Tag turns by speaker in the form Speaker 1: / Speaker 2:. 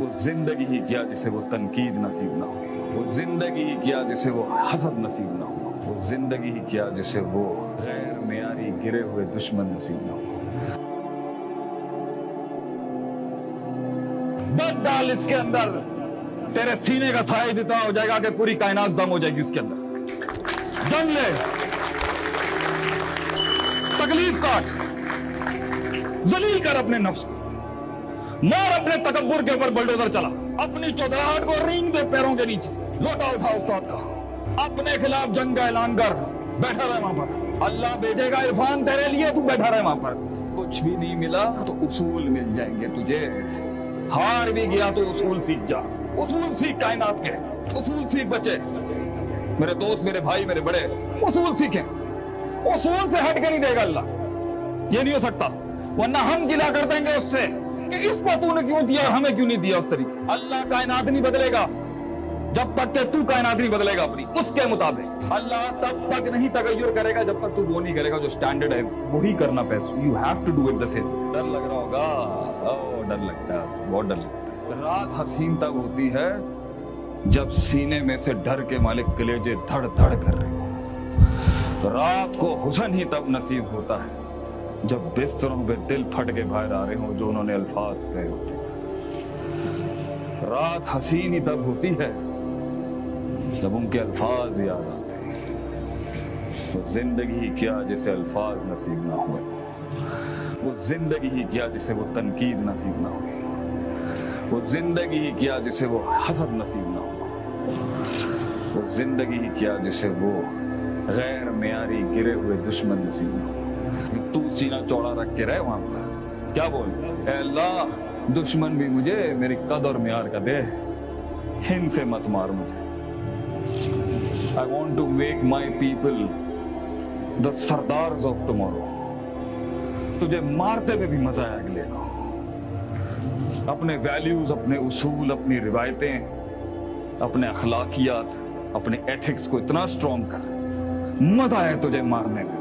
Speaker 1: वो जिंदगी ही क्या जिसे वो तनकीद नसीब ना हो, वो जिंदगी ही क्या जिसे वो हसद नसीब ना हो, वो जिंदगी ही क्या जिसे वो गैर मेयारी गिरे हुए दुश्मन नसीब ना हो। बद डाल इसके अंदर, तेरे सीने का साइज इतना हो जाएगा कि पूरी कायनात दम हो जाएगी उसके अंदर। जम ले, तकलीफ काट, जलील कर अपने नफ्स को, मार अपने तकब्बुर के ऊपर बुलडोजर चला, अपनी चौधराहट को रेंग दे पैरों के नीचे, लोटा उठा उस्ताद का, अपने खिलाफ जंग का ऐलान कर, बैठा रहे वहां पर। अल्लाह भेजेगा इरफान तेरे लिए, तू बैठा रहे वहां पर। कुछ भी नहीं मिला तो उसूल मिल जाएंगे तुझे, हार भी गया तो उसूल सीख जा, उसूल सीख कायनात के, उसूल सीख बच्चे, मेरे दोस्त, मेरे भाई, मेरे बड़े, उसूल सीखें। उसूल से हट के नहीं देगा अल्लाह, ये नहीं हो सकता, वरना हम गिला कर देंगे उससे कि इसको तूने क्यों दिया, हमें क्यों नहीं दिया उस तरीके। अल्लाह कायनात नहीं बदलेगा जब तक कि तू कायनात नहीं बदलेगा अपनी उसके मुताबिक। अल्लाह तब तक नहीं तगय्युर करेगा जब तक तू वो नहीं करेगा जो स्टैंडर्ड है वही करना पैसा। You have to do it the same. डर लग रहा होगा, डर लगता है, बहुत डर लगता है। रात हसीन तब होती है जब सीने में से डर के मालिक कलेजे धड़ धड़ कर रहे हो। रात को हुस्न ही तब नसीब होता है जब बिस्तरों पे दिल फट के बाहर आ रहे हो जो उन्होंने अल्फाज कहे होते। रात हसीन ही तब होती है जब उनके अल्फाज याद आते हैं। वो जिंदगी ही क्या जिसे अल्फाज नसीब ना हुए, वो जिंदगी ही क्या जिसे वो तनकीद नसीब ना हुई, वो जिंदगी ही क्या जिसे वो हसद नसीब ना हुआ, वो जिंदगी ही क्या जिसे वो गैर मेयारी गिरे हुए दुश्मन नसीब ना हुआ। तू सीना चौड़ा रख के रहे वहां पर, क्या बोल, ऐ अल्लाह दुश्मन भी मुझे मेरी कद और म्यार का दे, हिंद से मत मार मुझे। I want to make my people the sardars of tomorrow. तुझे मारते में भी मजा है अगले को। अपने वैल्यूज, अपने उसूल, अपनी रिवायतें, अपने अखलाकियात, अपने एथिक्स को इतना स्ट्रॉन्ग कर, मजा है तुझे मारने में।